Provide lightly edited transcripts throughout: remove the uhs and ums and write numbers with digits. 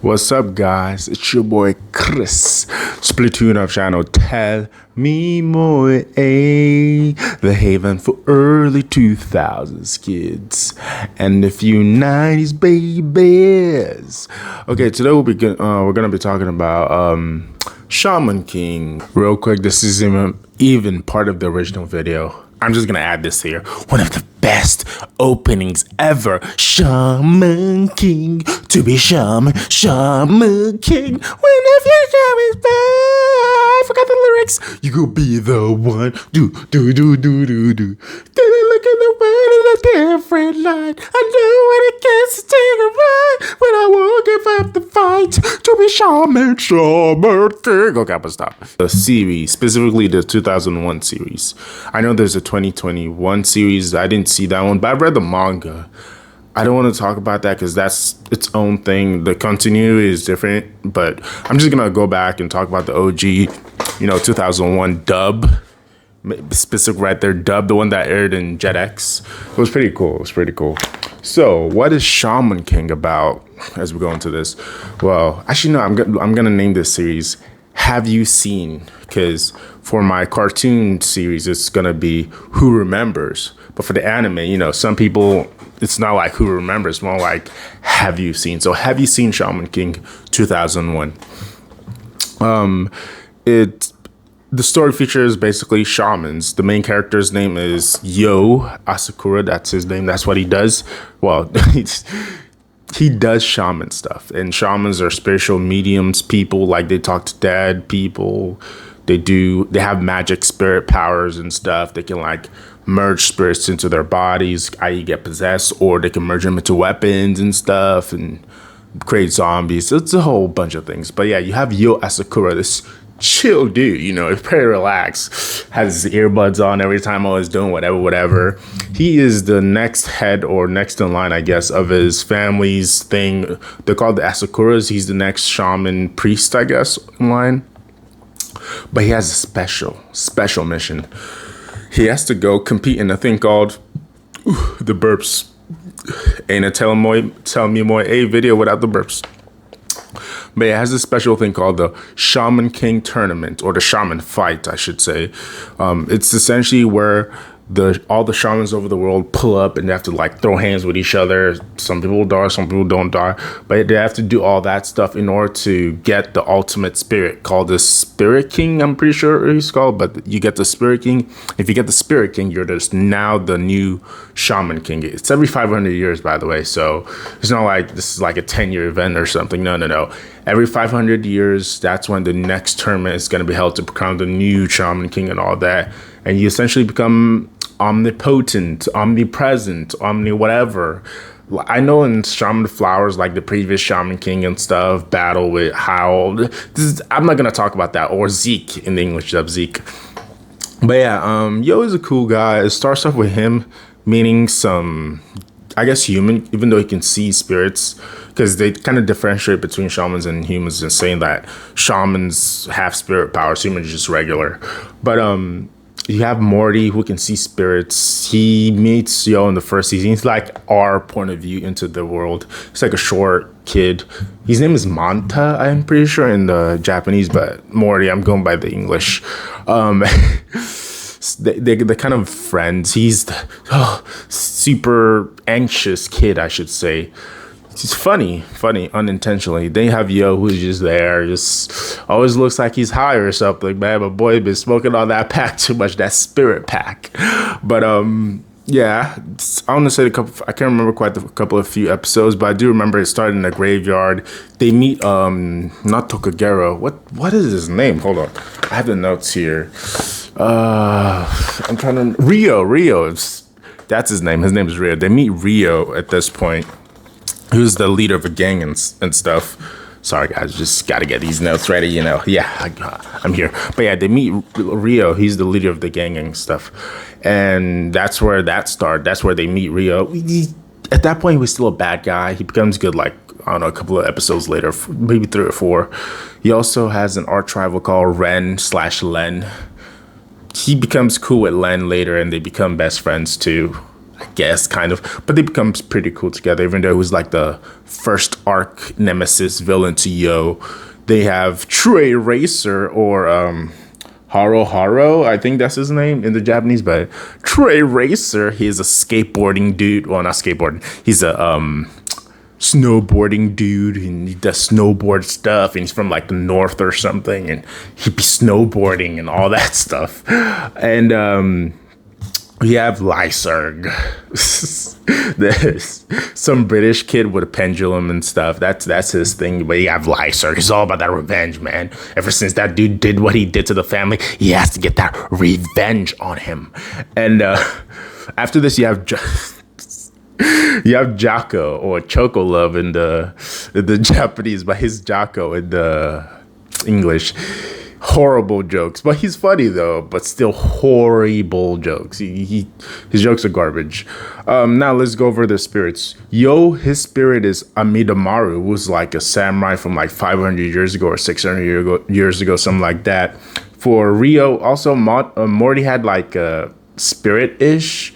What's up, guys? It's your boy Chris, Splatoon of channel Tell Me More, the haven for early 2000s kids, and a few 90s babies. Okay, today we're gonna be talking about Shaman King. Real quick, this isn't even part of the original video. I'm just gonna add this here. One of the best openings ever. Shaman King, to be Shaman King. When if your job is bad, I forgot the lyrics. You could be the one. Do. Then I look at the world in a different light. I know what it gets to take a ride. When I won't give up the fight. To be Shaman King. Okay, I'm gonna stop. The series, specifically the 2001 series. I know there's a 2021 series. I didn't see that one, but I read the manga. I don't want to talk about that because that's its own thing. The continuity is different, but I'm just gonna go back and talk about the OG, 2001 dub, specific right there, dub, the one that aired in JetX. It was pretty cool. So, what is Shaman King about? As we go into this, well, actually no, I'm gonna name this series Have You Seen? Because for my cartoon series, it's gonna be Who Remembers. But for the anime, some people, it's not like Who Remembers, more like Have You Seen? So Have You Seen Shaman King 2001? The story features basically shamans. The main character's name is Yo Asakura. That's his name. That's what he does. Well, he does shaman stuff. And shamans are spiritual mediums, people, like they talk to dead people. They have magic spirit powers and stuff. They can merge spirits into their bodies, i.e. get possessed, or they can merge them into weapons and stuff and create zombies. It's a whole bunch of things. But yeah, you have Yo Asakura, this chill dude, he's pretty relaxed, has his earbuds on every time I was doing whatever. He is the next head or next in line, I guess, of his family's thing. They're called the Asakuras. He's the next shaman priest, I guess, in line. But he has a special mission. He has to go compete in a thing called the burps. Ain't a tell me more a video without the burps. But it has a special thing called the Shaman King tournament, or the Shaman fight, I should say. It's essentially where all the shamans over the world pull up and they have to throw hands with each other. Some people die, some people don't die, but they have to do all that stuff in order to get the ultimate spirit called the Spirit King. I'm pretty sure he's called, but you get the Spirit King. If you get the Spirit King, you're just now the new Shaman King. It's every 500 years, by the way, so it's not like this is like a 10-year event or something. No. Every 500 years, that's when the next tournament is going to be held to become the new Shaman King and all that. And you essentially become omnipotent, omnipresent, whatever. I know in Shaman Flowers, like the previous Shaman King and stuff, battle with Howl. I'm not going to talk about that. Or Zeke in the English dub, Zeke. But yeah, Yo is a cool guy. It starts off with him meeting some, I guess, human, even though he can see spirits, because they kind of differentiate between shamans and humans and saying that shamans have spirit powers, humans just regular. But you have Morty, who can see spirits. He meets Yo in the first season. He's like our point of view into the world. He's like a short kid. His name is Manta, I'm pretty sure, in the Japanese, but Morty, I'm going by the English. They're kind of friends. He's the super anxious kid, I should say. He's funny, unintentionally. Then you have Yo, who's just there, just always looks like he's high or something. Man, my boy been smoking all that pack too much, that spirit pack. But yeah, I want to say I can't remember quite a few episodes, but I do remember it started in a graveyard. They meet not Tokagero. What is his name? Hold on, I have the notes here. I'm trying to Rio. That's his name. His name is Rio. They meet Rio at this point, who's the leader of a gang and stuff. Sorry, guys, just got to get these notes ready, Yeah, I'm here. But yeah, they meet Rio. He's the leader of the gang and stuff. And that's where that started. That's where they meet Rio. At that point, he was still a bad guy. He becomes good, I don't know, a couple of episodes later, maybe 3 or 4. He also has an arch rival called Ren/Len. He becomes cool with Len later, and they become best friends, too. guess, kind of. But they become pretty cool together, even though it was like the first arc nemesis villain to Yo. They have Trey Racer, or Haro, I think that's his name in the Japanese, but Trey Racer, he's a skateboarding dude. Well, not skateboarding. He's a snowboarding dude, and he does snowboard stuff, and he's from like the north or something, and he'd be snowboarding and all that stuff. And we have Lyserg. There's some British kid with a pendulum and stuff. That's his thing. But you have Lyserg. He's all about that revenge, man. Ever since that dude did what he did to the family, he has to get that revenge on him. And after this, you have Jocko, or Choco Love in the Japanese, but his Jocko in the English. Horrible jokes, but he's funny though, but still horrible jokes. His jokes are garbage. Now let's go over the spirits. Yo, his spirit is Amidamaru, who's like a samurai from like 500 years ago or 600 years ago, something like that. For Rio, also Morty had like a spirit-ish,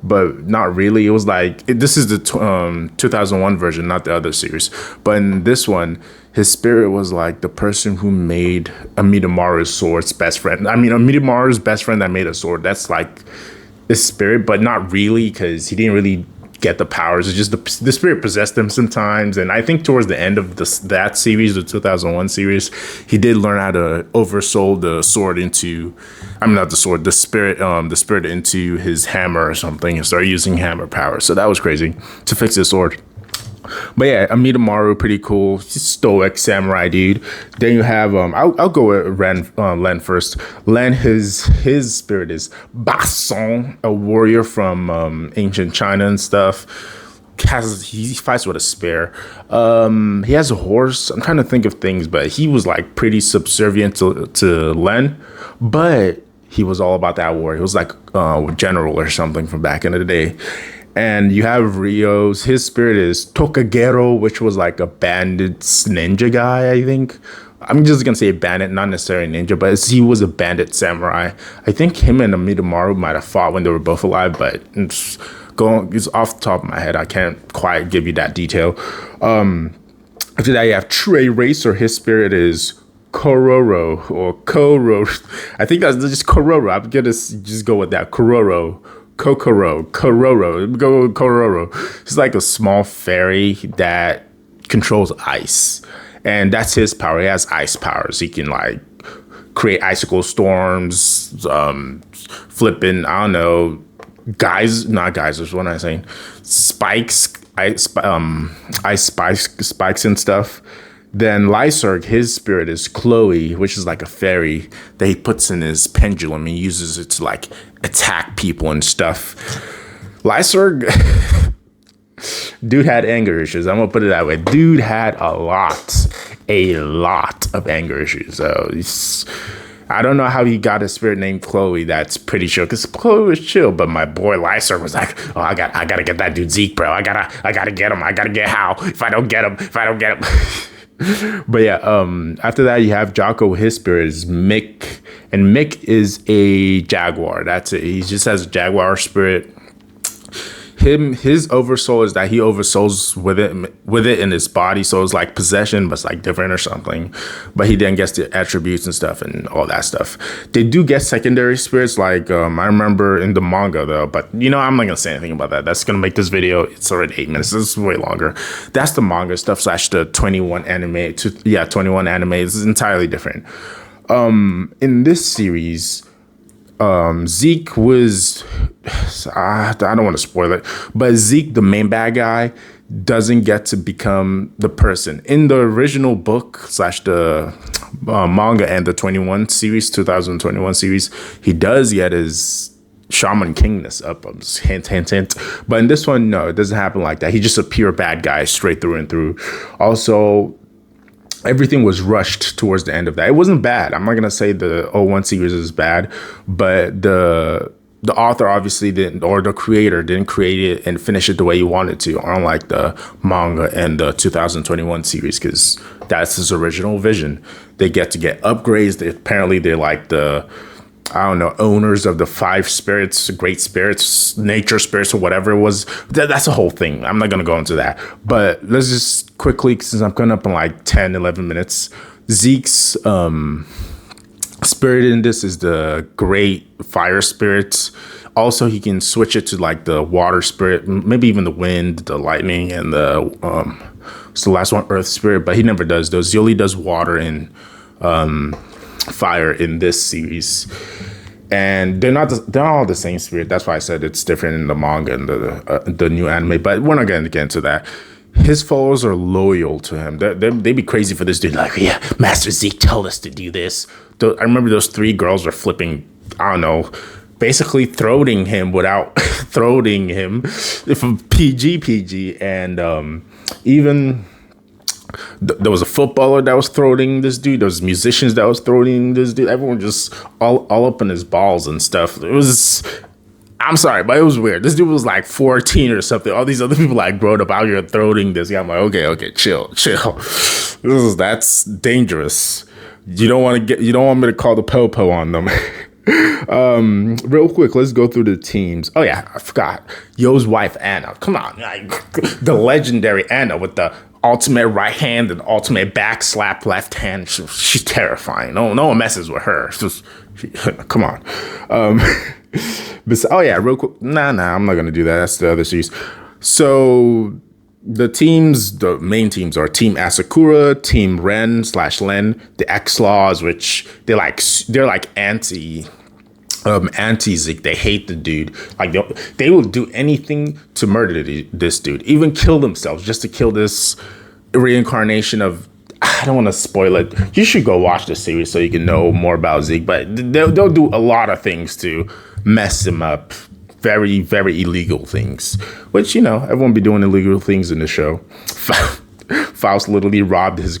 but not really. It was like, this is the 2001 version, not the other series. But in this one, his spirit was like the person who made Amidamaru's sword's best friend. I mean, Amidamaru's best friend that made a sword. That's like his spirit, but not really, because he didn't really get the powers. It's just the spirit possessed him sometimes. And I think towards the end of that series, the 2001 series, he did learn how to oversoul the sword into, I mean, not the sword, the spirit into his hammer or something, and start using hammer power. So that was crazy to fix his sword. But yeah, Amidamaru, pretty cool. Stoic samurai dude. Then you have I'll go with Len first. Len, his spirit is Basson, a warrior from ancient China and stuff. He fights with a spear. He has a horse. I'm trying to think of things, but he was like pretty subservient to Len, but he was all about that war. He was like a general or something from back in the day. And you have Rio's, his spirit is Tokagero, which was like a bandit ninja guy, I think. I'm just going to say bandit, not necessarily ninja, but he was a bandit samurai. I think him and Amidamaru might have fought when they were both alive, but it's off the top of my head. I can't quite give you that detail. After that, you have Trey Racer. His spirit is Kororo, or Koro. I think that's just Kororo. I'm going to just go with that. Kororo. Kororo. Go with Kororo. He's like a small fairy that controls ice. And that's his power. He has ice powers. He can like create icicle storms, flipping, I don't know, not geysers, what am I saying? Spikes, ice spikes and stuff. Then Lyserg, his spirit is Chloe, which is like a fairy that he puts in his pendulum and uses it to like attack people and stuff. Lyserg, dude had anger issues. I'm gonna put it that way. Dude had a lot of anger issues. So I don't know how he got a spirit named Chloe. That's pretty chill, because Chloe was chill, but my boy Lyserg was like, oh, I gotta get that dude Zeke, bro. I gotta get him. I gotta get Hal. If I don't get him. But yeah, after that you have Jocko. His spirit is Mick, and Mick is a jaguar. That's it. He just has a jaguar spirit. His oversoul is that he oversouls with it in his body, so it's like possession, but it's like different or something. But he then gets the attributes and stuff and all that stuff. They do get secondary spirits, like I remember in the manga though. But I'm not gonna say anything about that. That's gonna make this video. It's already 8 minutes. This is way longer. That's the manga stuff / the 21 anime. 21 anime. This is entirely different. In this series, Zeke was, I don't want to spoil it, but Zeke, the main bad guy, doesn't get to become the person. In the original book / the manga and the 2021 series, he does get his Shaman Kingness up. Hint. But in this one, no, it doesn't happen like that. He just a pure bad guy straight through and through. Also, everything was rushed towards the end of that. It wasn't bad. I'm not going to say the 01 series is bad, but the author obviously didn't, or the creator didn't create it and finish it the way he wanted to, unlike the manga and the 2021 series, because that's his original vision. They get upgrades. Apparently they're like the I don't know, owners of the five spirits, great spirits, nature spirits, or whatever it was. That's a whole thing. I'm not going to go into that. But let's just quickly, since I'm coming up in like 10, 11 minutes, Zeke's spirit in this is the great fire spirit. Also, he can switch it to like the water spirit, maybe even the wind, the lightning, and it's the last one, earth spirit. But he never does those. He only does water and fire in this series. And they're all the same spirit. That's why I said it's different in the manga and the new anime. But we're not going to get into that. His followers are loyal to him. They be crazy for this dude. Like, yeah, Master Zeke told us to do this. I remember those three girls were flipping, I don't know, basically throating him without throating him. From PG. And even there was a footballer that was throating this dude. There was musicians that was throating this dude. Everyone just all up in his balls and stuff. It was, I'm sorry, but it was weird. This dude was like 14 or something. All these other people like grown up out here throating this guy. I'm like, okay, chill. That's dangerous. You don't want me to call the po-po on them. Real quick, let's go through the teams. Oh yeah, I forgot. Yo's wife Anna. Come on, the legendary Anna with the ultimate right hand and ultimate back slap left hand. She's terrifying. No one messes with her. Come on. But oh yeah, real quick. Nah, I'm not gonna do that. That's the other series. So the main teams are Team Asakura, Team Ren / Len, the X-Laws, which they're like anti Zeke. They hate the dude. Like they will do anything to murder this dude, even kill themselves just to kill this reincarnation of. I don't want to spoil it. You should go watch the series so you can know more about Zeke. But they'll do a lot of things to mess him up. Very, very illegal things, which, everyone be doing illegal things in the show. Faust literally robbed his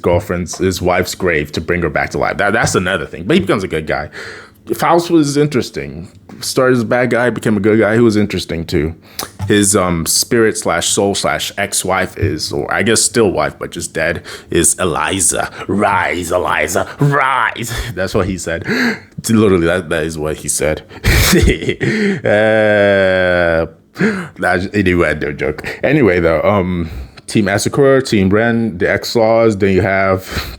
wife's grave to bring her back to life. That's another thing. But he becomes a good guy. Faust was interesting. Started as a bad guy, became a good guy. He was interesting too. His spirit / soul / ex-wife is, or I guess still wife, but just dead, is Eliza. Rise, Eliza, rise. That's what he said. Literally, that is what he said. That's innuendo joke. Anyway, though, Team Asakura, Team Ren, the X-Laws, then you have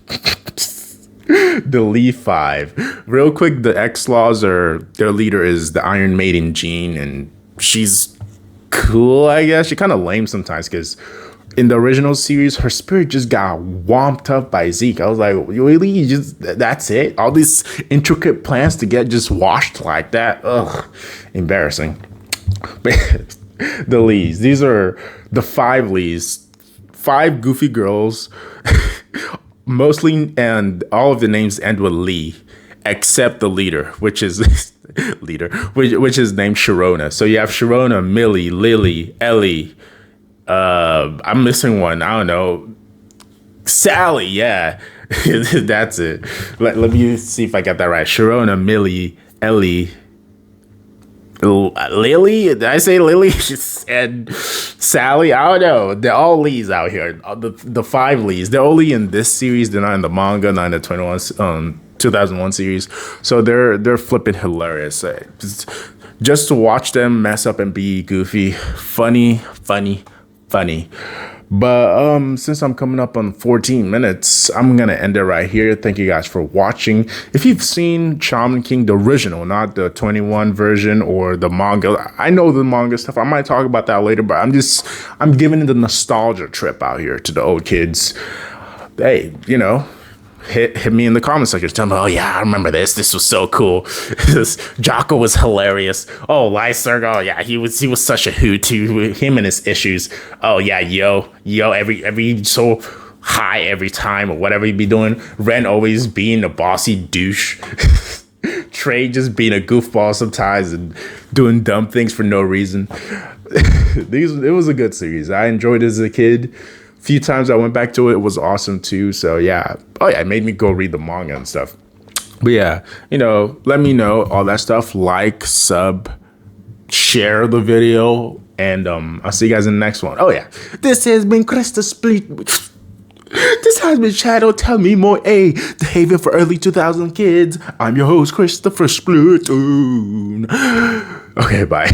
the Lee Five. Real quick, the X-Laws their leader is the Iron Maiden Jean, and she's cool, I guess. She's kind of lame sometimes because in the original series, her spirit just got whomped up by Zeke. I was like, really? That's it? All these intricate plans to get just washed like that? Ugh, embarrassing. But the Lees, these are the 5 Lees, 5 goofy girls, mostly, and all of the names end with Lee, except the leader, which is which is named Sharona. So you have Sharona, Millie, Lily, Ellie. I'm missing one. I don't know. Sally, yeah. That's it. Let me see if I got that right. Sharona, Millie, Ellie, Lily? Did I say Lily? And Sally? I don't know. They're all Lees out here. The 5 Lees. They're only in this series. They're not in the manga, not in the 2001 series. So they're flipping hilarious. Just to watch them mess up and be goofy. Funny. But since I'm coming up on 14 minutes, I'm going to end it right here. Thank you guys for watching. If you've seen Shaman King, the original, not the 21 version or the manga, I know the manga stuff. I might talk about that later, but I'm giving it the nostalgia trip out here to the old kids. Hey, hit me in the comment section. Tell me, oh yeah, I remember this. This was so cool. Jocko was hilarious. Oh, Lyserg, oh yeah, he was such a hoot too. Him and his issues. Oh yeah, yo, every so high every time or whatever he be doing. Ren always being a bossy douche. Trey just being a goofball sometimes and doing dumb things for no reason. It was a good series. I enjoyed it as a kid. Few times I went back to it was awesome too. So yeah. Oh yeah, it made me go read the manga and stuff. But yeah, let me know all that stuff. Like, sub, share the video, and I'll see you guys in the next one. Oh yeah, this has been Krista Split. This This has been Shadow. Tell me more. A the haven for early 2000 kids. I'm your host, Christopher Splatoon. Okay, bye.